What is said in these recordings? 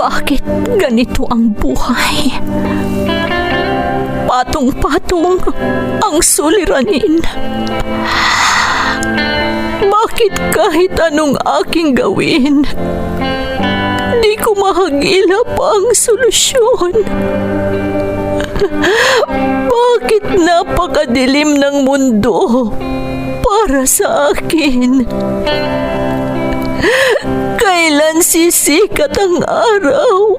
Bakit ganito ang buhay? Patong-patong ang suliranin. Bakit kahit anong aking gawin, di ko mahagilap ang solusyon? Bakit napakadilim ng mundo para sa akin? Kailan sisikat ang araw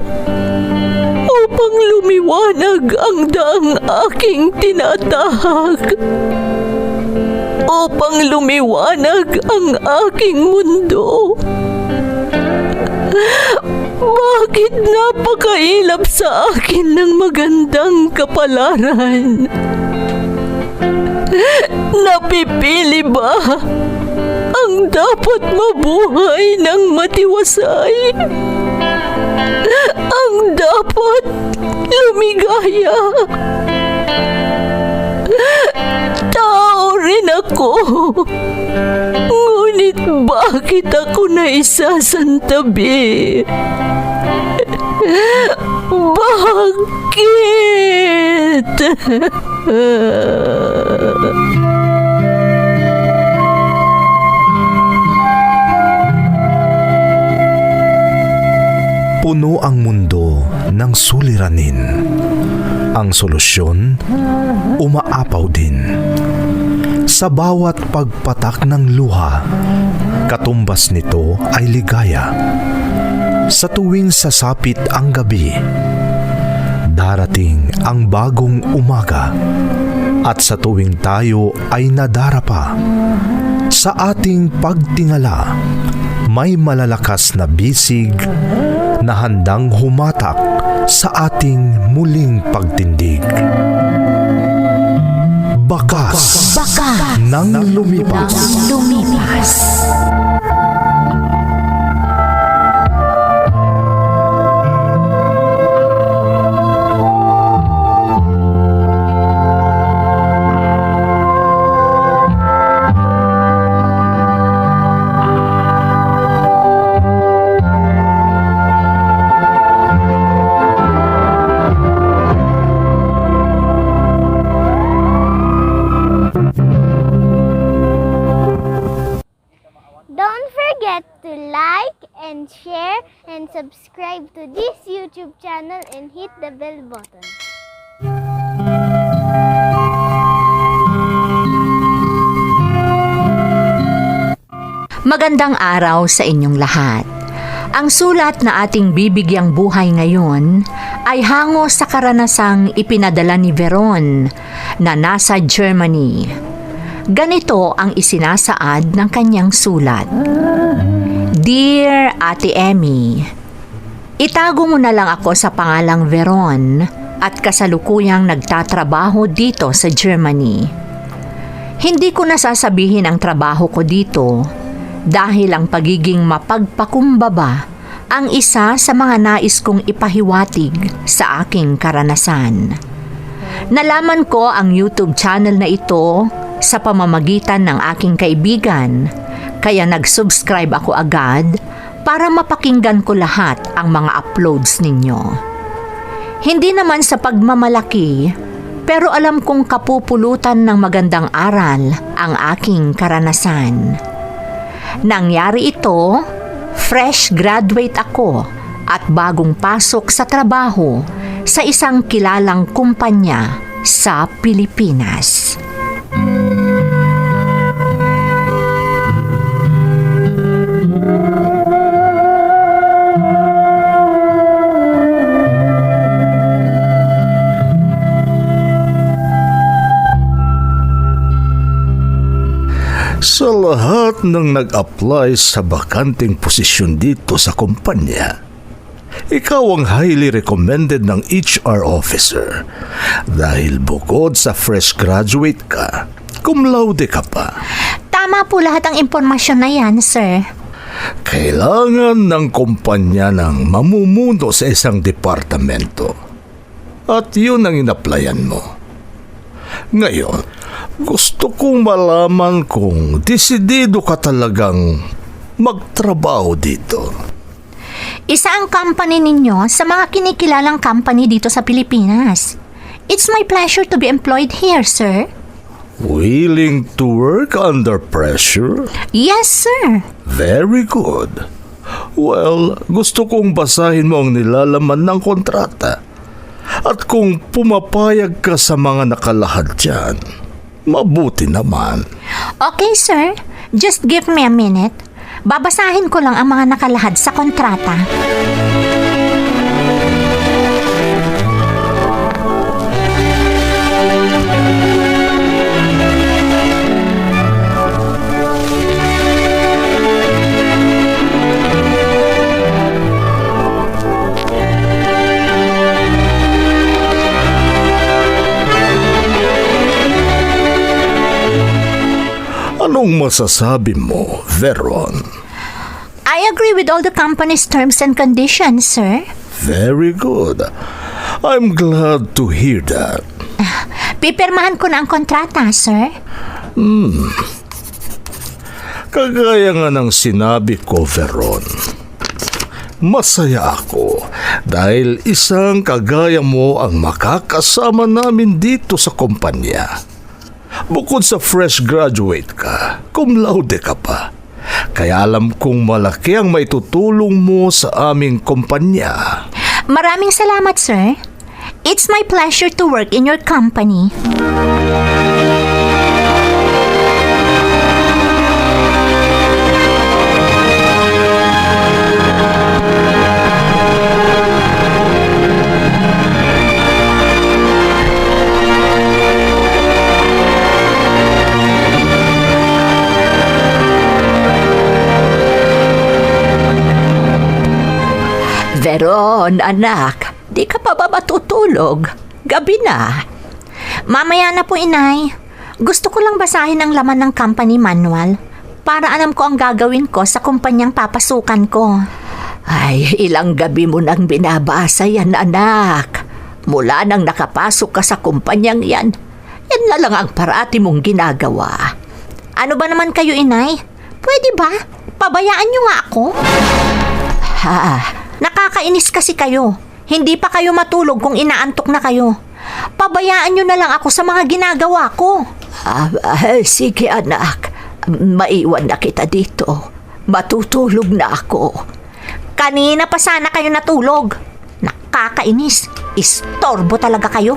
upang lumiwanag ang daang aking tinatahak? Upang lumiwanag ang aking mundo? Bakit napakailap sa akin ng magandang kapalaran? Napipili ba ang dapat mabuhay ng matiwasay? Ang dapat lumigaya? Tao rin ako. Ngunit bakit ako naisasantabi? Bakit? Puno ang mundo ng suliranin. Ang solusyon, umaapaw din. Sa bawat pagpatak ng luha, katumbas nito ay ligaya. Sa tuwing sasapit ang gabi, darating ang bagong umaga. At sa tuwing tayo ay nadarapa, sa ating pagtingala, may malalakas na bisig na handang humatak sa ating muling pagtindig. Bakas ng lumipas. Don't forget to like and share and subscribe to this YouTube channel and hit the bell button. Magandang araw sa inyong lahat. Ang sulat na ating bibigyang buhay ngayon ay hango sa karanasang ipinadala ni Veron na nasa Germany. Ganito ang isinasaad ng kanyang sulat. Dear Ate Emmy, itago mo na lang ako sa pangalang Veron at kasalukuyang nagtatrabaho dito sa Germany. Hindi ko nasasabihin ang trabaho ko dito dahil ang pagiging mapagpakumbaba ang isa sa mga nais kong ipahiwatig sa aking karanasan. Nalaman ko ang YouTube channel na ito sa pamamagitan ng aking kaibigan, kaya nag-subscribe ako agad para mapakinggan ko lahat ang mga uploads ninyo. Hindi naman sa pagmamalaki, pero alam kong kapupulutan ng magandang aral ang aking karanasan. Nangyari ito, fresh graduate ako at bagong pasok sa trabaho sa isang kilalang kumpanya sa Pilipinas. Sa lahat ng nag-apply sa bakanting posisyon dito sa kumpanya, ikaw ang highly recommended ng HR officer dahil bukod sa fresh graduate ka, cum laude ka pa. Tama po lahat ang impormasyon na yan, sir. Kailangan ng kumpanya ng mamumuno sa isang departamento. At yun ang inaplayan mo. Ngayon, gusto kong malaman kung desidido ka talagang magtrabaho dito. Isa ang company ninyo sa mga kinikilalang company dito sa Pilipinas. It's my pleasure to be employed here, sir. Willing to work under pressure? Yes, sir. Very good. Well, gusto kong basahin mo ang nilalaman ng kontrata. At kung pumapayag ka sa mga nakalahad dyan, mabuti naman. Okay, sir. Just give me a minute. Babasahin ko lang ang mga nakalahad sa kontrata. Anong masasabi mo, Veron? I agree with all the company's terms and conditions, sir. Very good. I'm glad to hear that. Pipirmahan ko na ang kontrata, sir. Kagaya nga ng sinabi ko, Veron, masaya ako dahil isang kagaya mo ang makakasama namin dito sa kumpanya. Bukod sa fresh graduate ka, cum laude ka pa. Kaya alam kong malaki ang maitutulong mo sa aming kumpanya. Maraming salamat, sir. It's my pleasure to work in your company. Veron, anak, di ka pa ba matutulog? Gabi na. Mamaya na po, inay. Gusto ko lang basahin ang laman ng company manual para alam ko ang gagawin ko sa kumpanyang papasukan ko. Ay, ilang gabi mo nang binabasa yan, anak. Mula nang nakapasok ka sa kumpanyang yan, yan na lang ang parati mong ginagawa. Ano ba naman kayo, inay? Pwede ba? Pabayaan niyo nga ako? Nakakainis kasi kayo. Hindi pa kayo matulog kung inaantok na kayo. Pabayaan nyo na lang ako sa mga ginagawa ko. Sige anak, maiwan na kita dito. Matutulog na ako. Kanina pa sana kayo natulog. Nakakainis. Istorbo talaga kayo.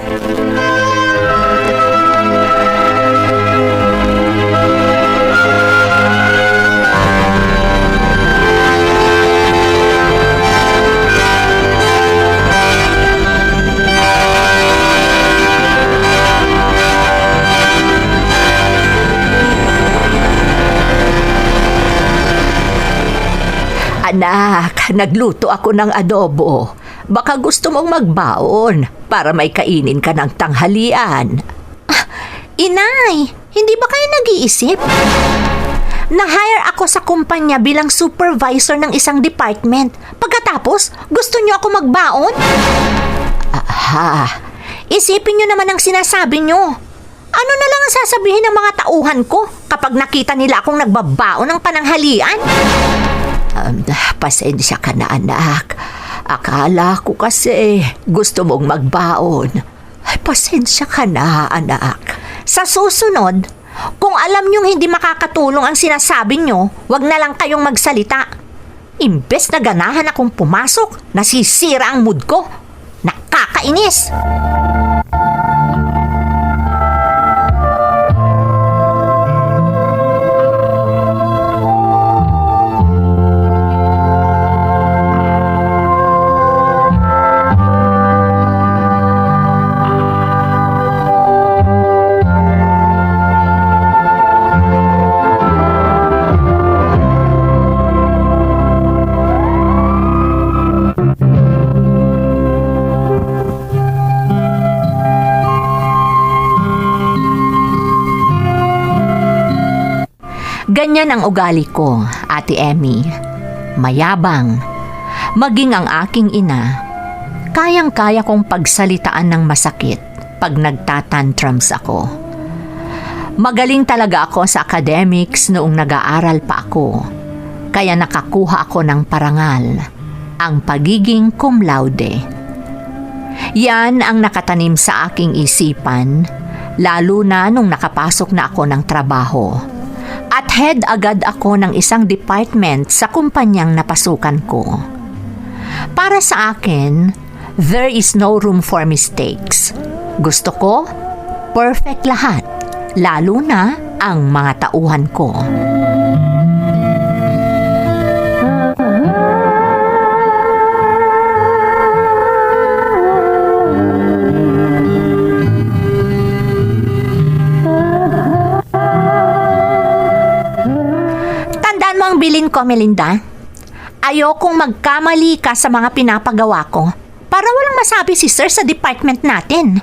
Anak, nagluto ako ng adobo. Baka gusto mong magbaon para may kainin ka ng tanghalian. Inay, hindi ba kayo nag-iisip? Na-hire ako sa kumpanya bilang supervisor ng isang department. Pagkatapos, gusto niyo ako magbaon? Isipin niyo naman ang sinasabi niyo. Ano na lang ang sasabihin ng mga tauhan ko kapag nakita nila akong nagbabaon ng pananghalian? Pasensya ka na, anak. Akala ko kasi gusto mong magbaon. Ay, pasensya ka na, anak. Sa susunod, kung alam niyong hindi makakatulong ang sinasabi niyo, wag na lang kayong magsalita. Imbes na ganahan akong pumasok, nasisira ang mood ko. Nakakainis! Ganyan ang ugali ko, Ate Emmy. Mayabang. Maging ang aking ina, kayang-kaya kong pagsalitaan ng masakit pag nagtatantrums ako. Magaling talaga ako sa academics noong nag-aaral pa ako, kaya nakakuha ako ng parangal. ang pagiging cum laude. Yan ang nakatanim sa aking isipan, lalo na nung nakapasok na ako ng trabaho. At head agad ako ng isang department sa kumpanyang napasukan ko. Para sa akin, there is no room for mistakes. Gusto ko, perfect lahat, lalo na ang mga tauhan ko. Tandaan mo ang bilin ko, Melinda. Ayokong magkamali ka sa mga pinapagawa ko para walang masabi si Sir sa department natin.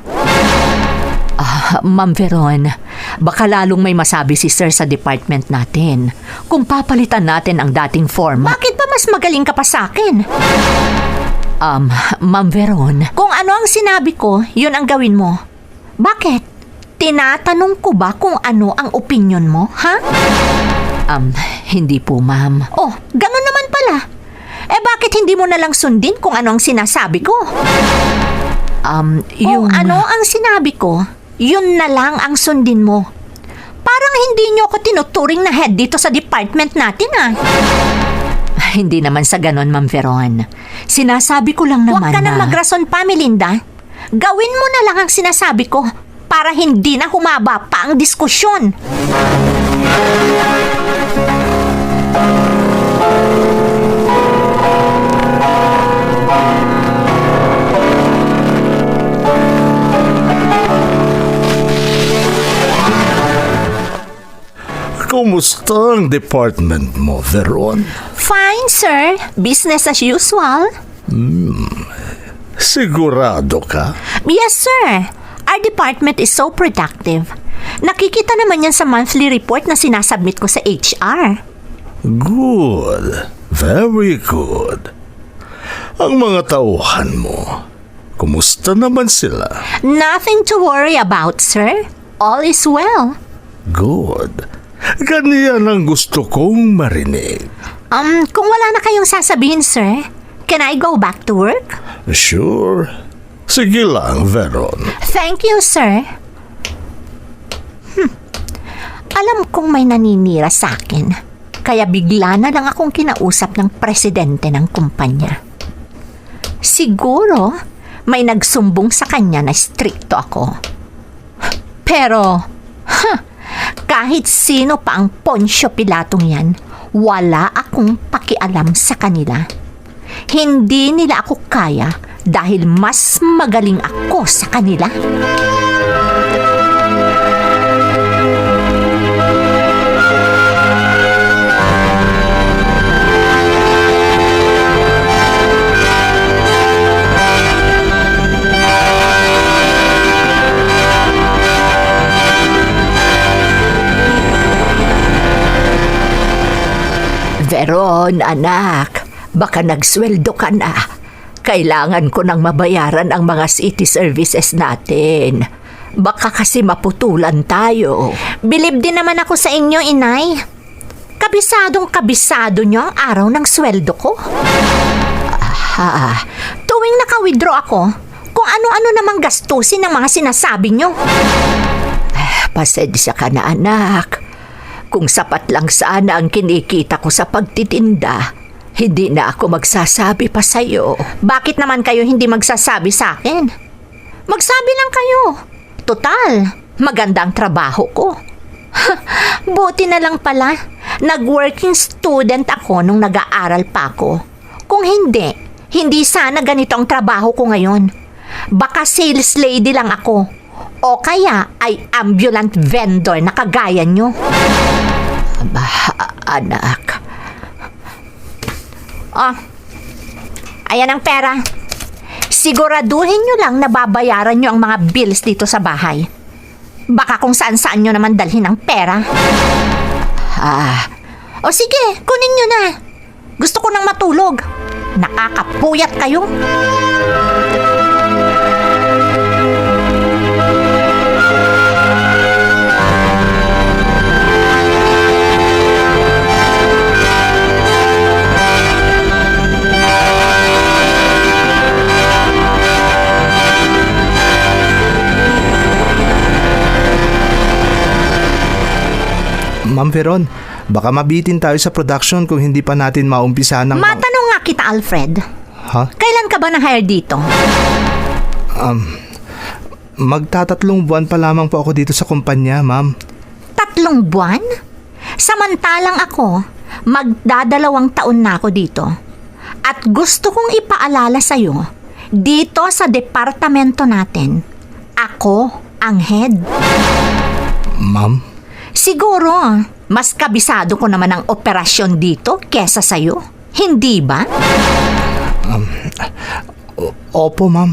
Ma'am Veron, baka lalong may masabi si Sir sa department natin kung papalitan natin ang dating form. Bakit ba mas magaling ka pa sa akin? Ma'am Veron, kung ano ang sinabi ko, yun ang gawin mo. Bakit? Tinatanong ko ba kung ano ang opinion mo, ha? Hindi po, ma'am. Oh, ganun naman pala. Bakit hindi mo nalang sundin kung ano ang sinasabi ko? Kung ano ang sinabi ko, yun na lang ang sundin mo. Parang hindi nyo ako tinuturing na head dito sa department natin, Hindi naman sa ganon, Ma'am Veron. Sinasabi ko lang naman na... Huwag ka nang magrason pa, Melinda. Gawin mo na lang ang sinasabi ko para hindi na humaba pa ang diskusyon. Kumusta ang department mo, Veron? Fine, sir. Business as usual. Sigurado ka? Yes, sir. Our department is so productive. Nakikita naman yan sa monthly report na sinasubmit ko sa HR. Good. Very good. Ang mga tauhan mo, kumusta naman sila? Nothing to worry about, sir. All is well. Good. Ganyan ang gusto kong marinig. Kung wala na kayong sasabihin, sir, can I go back to work? Sure. Sige lang, Veron. Thank you, sir. Alam kong may naninira sa akin, kaya bigla na lang akong kinausap ng presidente ng kumpanya. Siguro, may nagsumbong sa kanya na strikto ako. Pero, kahit sino pa ang Poncio Pilatong yan, wala akong pakialam sa kanila. Hindi nila ako kaya dahil mas magaling ako sa kanila. Veron, anak, baka nagsweldo ka na. Kailangan ko nang mabayaran ang mga city services natin. Baka kasi maputulan tayo. Bilib din naman ako sa inyo, inay. Kabisadong-kabisado nyo ang araw ng sweldo ko. Tuwing naka-withdraw ako, kung ano-ano namang gastusin ng mga sinasabi nyo. Pasensya ka na, anak. Kung sapat lang sana ang kinikita ko sa pagtitinda, hindi na ako magsasabi pa sa'yo. Bakit naman kayo hindi magsasabi sa akin? Magsabi lang kayo. Total, maganda ang trabaho ko. Buti na lang pala, nag-working student ako nung nag-aaral pa ako. Kung hindi sana ganito ang trabaho ko ngayon. Baka sales lady lang ako. O kaya ay ambulant vendor na kagaya nyo. Anak. Ayan ang pera. Siguraduhin nyo lang na babayaran nyo ang mga bills dito sa bahay. Baka kung saan-saan nyo naman dalhin ang pera. O sige, kunin nyo na. Gusto ko nang matulog. Nakakapuyat kayo. Ma'am Veron, baka mabitin tayo sa production kung hindi pa natin maumpisa ng... Matanong nga kita, Alfred. Ha? Kailan ka ba na-hire dito? Magtatatlong buwan pa lamang po ako dito sa kumpanya, ma'am. 3 buwan? Samantalang ako, magdadalawang taon na ako dito. At gusto kong ipaalala sa'yo, dito sa departamento natin, ako ang head. Ma'am? Siguro, mas kabisado ko naman ang operasyon dito kesa sa'yo. Hindi ba? Opo, ma'am.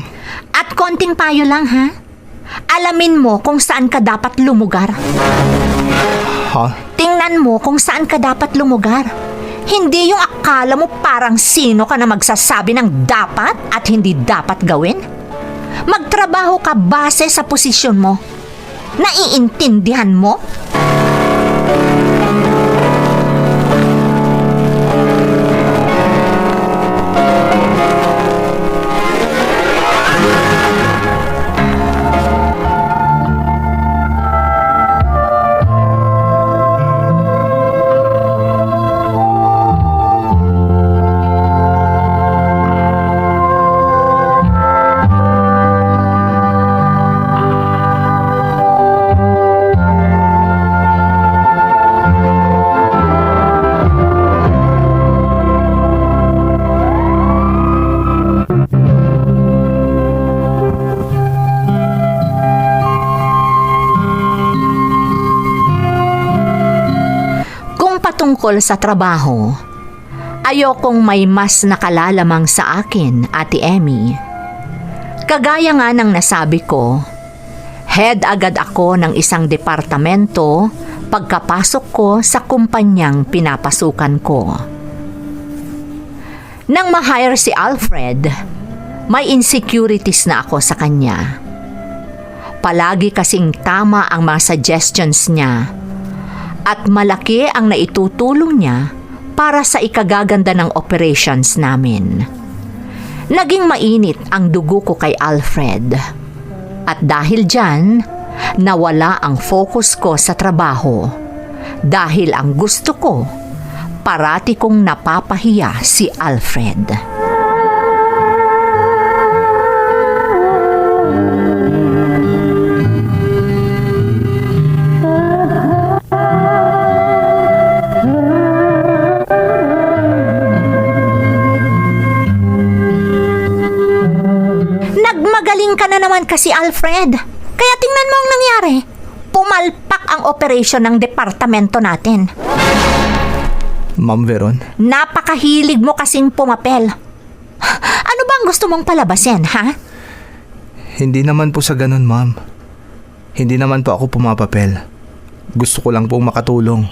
At konting payo lang, ha? Alamin mo kung saan ka dapat lumugar. Ha? Tingnan mo kung saan ka dapat lumugar. Hindi yung akala mo parang sino ka na magsasabi ng dapat at hindi dapat gawin. Magtrabaho ka base sa posisyon mo. Naiintindihan mo? Tungkol sa trabaho, ayokong may mas nakalalamang sa akin, Ate Emmy. Kagaya nga ng nasabi ko, head agad ako ng isang departamento pagkapasok ko sa kumpanyang pinapasukan ko. Nang ma-hire si Alfred, may insecurities na ako sa kanya. Palagi kasing tama ang mga suggestions niya at malaki ang naitutulong niya para sa ikagaganda ng operations namin. Naging mainit ang dugo ko kay Alfred. At dahil dyan, nawala ang focus ko sa trabaho. Dahil ang gusto ko, parati kong napapahiya si Alfred. Magaling ka na naman kasi, Alfred. Kaya tingnan mo ang nangyari. Pumalpak ang operasyon ng departamento natin. Ma'am Veron? Napakahilig mo kasing pumapel. Ano ba ang gusto mong palabasin, ha? Hindi naman po sa ganun, ma'am. Hindi naman po ako pumapapel. Gusto ko lang pong makatulong.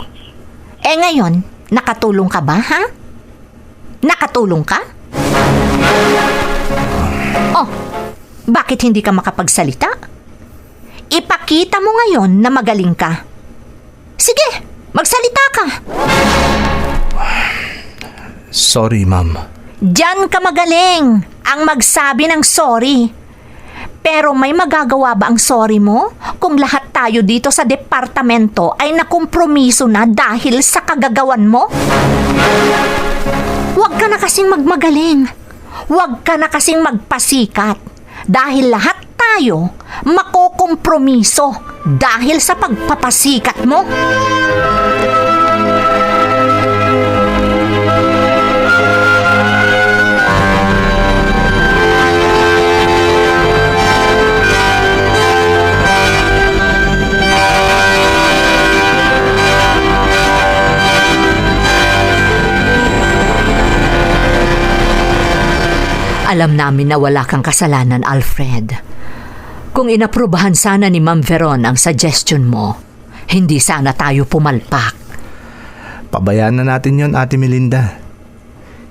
Eh ngayon, nakatulong ka ba, ha? Nakatulong ka? Oh, bakit hindi ka makapagsalita? Ipakita mo ngayon na magaling ka. Sige, magsalita ka. Sorry, ma'am. Diyan ka magaling ang magsabi ng sorry. Pero may magagawa ba ang sorry mo kung lahat tayo dito sa departamento ay nakompromiso na dahil sa kagagawan mo? Huwag ka na kasing magmagaling. Huwag ka na kasing magpasikat. Dahil lahat tayo makokompromiso dahil sa pagpapasikat mo. Alam namin na wala kang kasalanan, Alfred. Kung inaprubahan sana ni Ma'am Veron ang suggestion mo, hindi sana tayo pumalpak. Pabayaan na natin yon, Ate Melinda.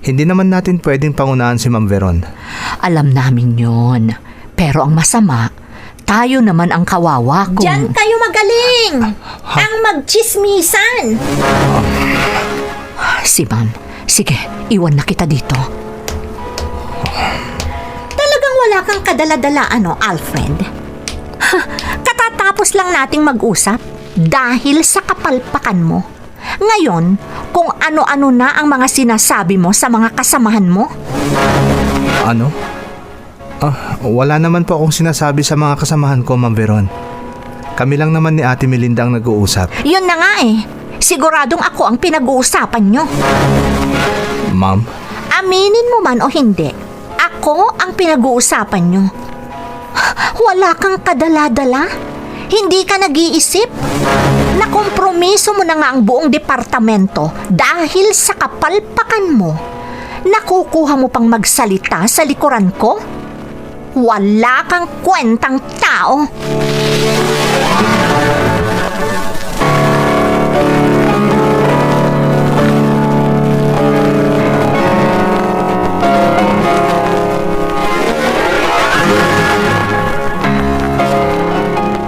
Hindi naman natin pwedeng pangunahan si Ma'am Veron. Alam namin yon. Pero ang masama, tayo naman ang kawawa kung... Diyan kayo magaling! Ang magchismisan! Si Ma'am, sige, iwan na kita dito. Talagang wala kang kadala-dala, Alfred? Katatapos lang nating mag-usap dahil sa kapalpakan mo. Ngayon, kung ano-ano na ang mga sinasabi mo sa mga kasamahan mo? Ano? Wala naman po akong sinasabi sa mga kasamahan ko, Ma'am Veron. Kami lang naman ni Ate Melinda ang nag-uusap. Yun na nga eh. Siguradong ako ang pinag-uusapan nyo. Ma'am? Aminin mo man o hindi, ako ang pinag-uusapan nyo. Wala kang kadala-dala? Hindi ka nag-iisip? Nakompromiso mo na nga ang buong departamento dahil sa kapalpakan mo. Nakukuha mo pang magsalita sa likuran ko? Wala kang kwentang tao.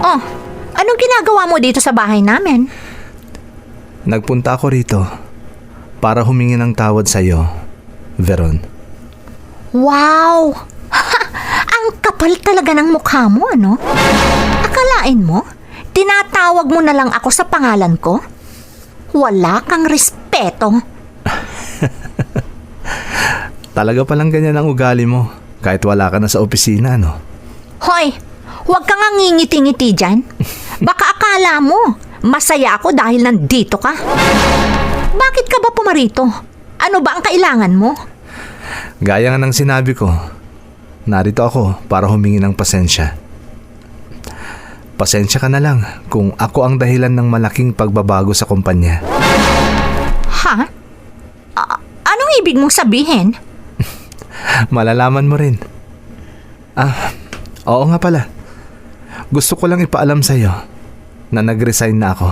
Oh, anong ginagawa mo dito sa bahay namin? Nagpunta ako rito para humingi ng tawad sa'yo, Veron. Wow! Ang kapal talaga ng mukha mo, ano? Akalain mo, tinatawag mo na lang ako sa pangalan ko? Wala kang respeto. Talaga palang ganyan ang ugali mo kahit wala ka na sa opisina, no? Hoy, huwag kang ngingiti-ngiti dyan. Baka akala mo, masaya ako dahil nandito ka. Bakit ka ba pumarito? Ano ba ang kailangan mo? Gaya nga ng sinabi ko, narito ako para humingi ng pasensya. Pasensya ka na lang kung ako ang dahilan ng malaking pagbabago sa kumpanya. Ha? Anong ibig mong sabihin? Malalaman mo rin. Oo nga pala. Gusto ko lang ipaalam sa'yo na nag-resign na ako.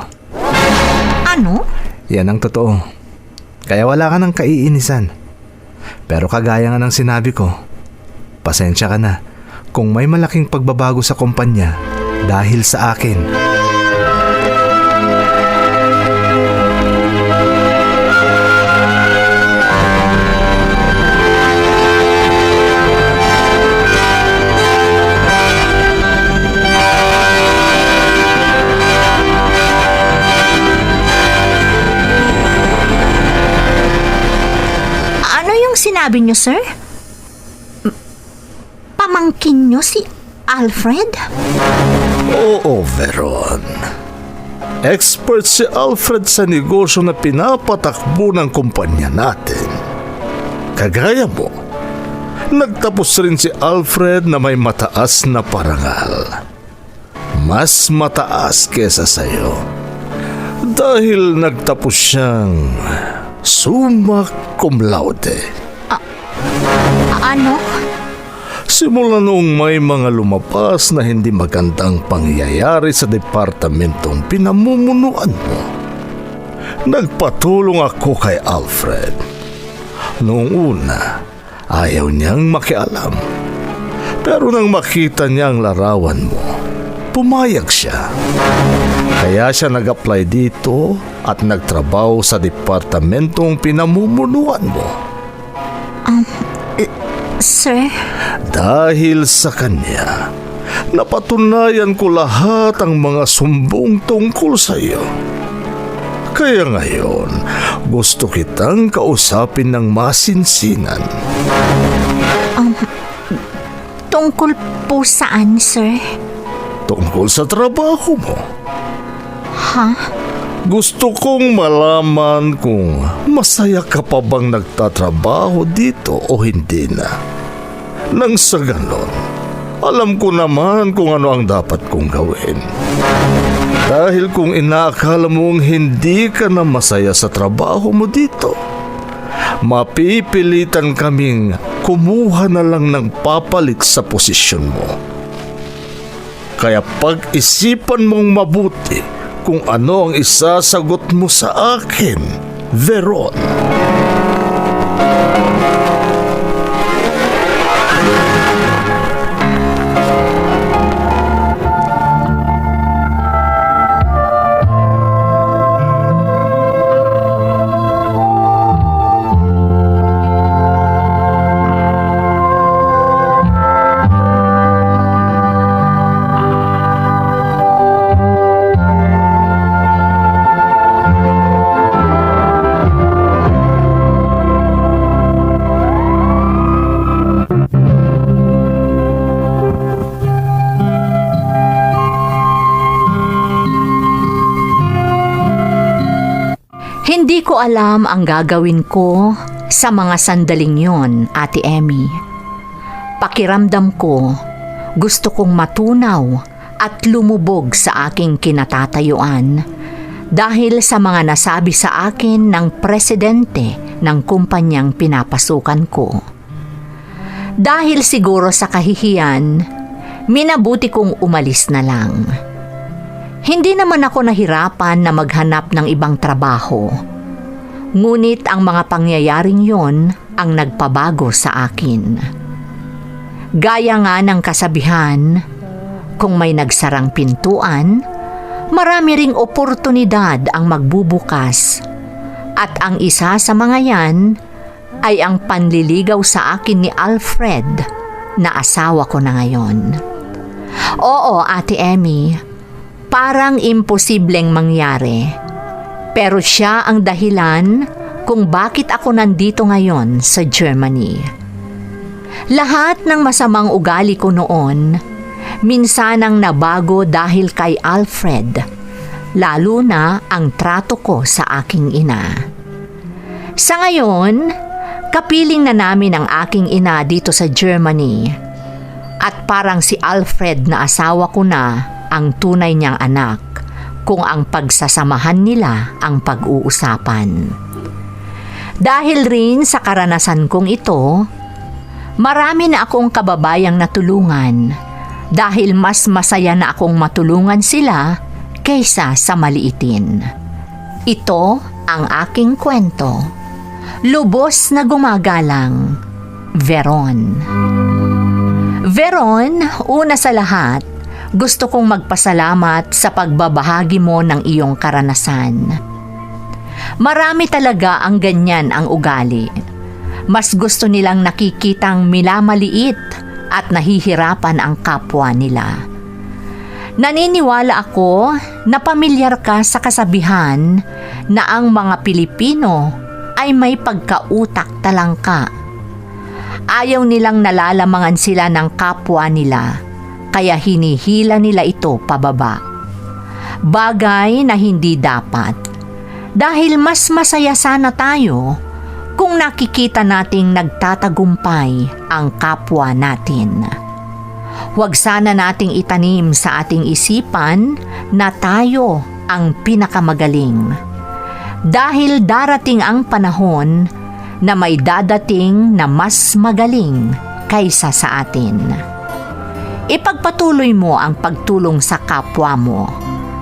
Ano? Yan ang totoo. Kaya wala ka ng kaiinisan. Pero kagaya nga ng sinabi ko, pasensya ka na kung may malaking pagbabago sa kumpanya dahil sa akin. Ano yung sinabi niyo, sir? Pamangkin niyo si Alfred? Oo, Veron. Expert si Alfred sa negosyo na pinapatakbo ng kumpanya natin. Kagaya mo, nagtapos rin si Alfred na may mataas na parangal. Mas mataas kesa sa'yo. Dahil nagtapos siyang summa cum laude. Ano? Simula noong may mga lumabas na hindi magandang pangyayari sa departamentong pinamumunuan mo, nagpatulong ako kay Alfred. Noong una, ayaw niyang makialam. Pero nang makita niya ang larawan mo, pumayag siya. Kaya siya nag-apply dito at nagtrabaho sa departamentong pinamumunuan mo. Sir? Dahil sa kanya, napatunayan ko lahat ang mga sumbong tungkol sa iyo. Kaya ngayon, gusto kitang kausapin ng masinsinan. Tungkol po saan, sir? Tungkol sa trabaho mo. Ha? Gusto kong malaman kung masaya ka pa bang nagtatrabaho dito o hindi na. Nang sa ganon, alam ko naman kung ano ang dapat kong gawin. Dahil kung inaakala mong hindi ka na masaya sa trabaho mo dito, mapipilitan kaming kumuha na lang ng papalit sa posisyon mo. Kaya pag-isipan mong mabuti kung ano ang isasagot mo sa akin, Veron. Hindi ko alam ang gagawin ko sa mga sandaling yon, Ate Emmy. Pakiramdam ko, gusto kong matunaw at lumubog sa aking kinatatayuan dahil sa mga nasabi sa akin ng presidente ng kumpanyang pinapasukan ko. Dahil siguro sa kahihiyan, minabuti kong umalis na lang. Hindi naman ako nahirapan na maghanap ng ibang trabaho. Ngunit ang mga pangyayaring yon ang nagpabago sa akin. Gaya nga ng kasabihan, kung may nagsarang pintuan, marami ring oportunidad ang magbubukas. At ang isa sa mga yan ay ang panliligaw sa akin ni Alfred na asawa ko na ngayon. Oo, Ate Emmy, parang imposibleng mangyari. Pero siya ang dahilan kung bakit ako nandito ngayon sa Germany. Lahat ng masamang ugali ko noon, minsanang nabago dahil kay Alfred, lalo na ang trato ko sa aking ina. Sa ngayon, kapiling na namin ang aking ina dito sa Germany at parang si Alfred na asawa ko na ang tunay niyang anak kung ang pagsasamahan nila ang pag-uusapan. Dahil rin sa karanasan kong ito, marami na akong kababayang natulungan dahil mas masaya na akong matulungan sila kaysa sa maliitin. Ito ang aking kwento. Lubos na gumagalang, Veron. Veron, una sa lahat, gusto kong magpasalamat sa pagbabahagi mo ng iyong karanasan. Marami talaga ang ganyan ang ugali. Mas gusto nilang nakikitang milamaliit at nahihirapan ang kapwa nila. Naniniwala ako na pamilyar ka sa kasabihan na ang mga Pilipino ay may pagkautak talangka. Ayaw nilang nalalamangan sila ng kapwa nila, kaya hinihila nila ito pababa. Bagay na hindi dapat, dahil mas masaya sana tayo kung nakikita nating nagtatagumpay ang kapwa natin. Huwag sana nating itanim sa ating isipan na tayo ang pinakamagaling. Dahil darating ang panahon na may dadating na mas magaling kaysa sa atin. Ipagpatuloy mo ang pagtulong sa kapwa mo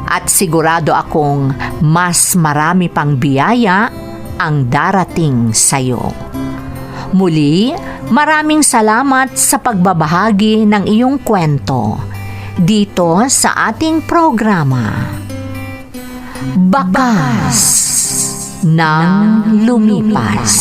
at sigurado akong mas marami pang biyaya ang darating sa'yo. Muli, maraming salamat sa pagbabahagi ng iyong kwento dito sa ating programa. Bakas ng Lumipas.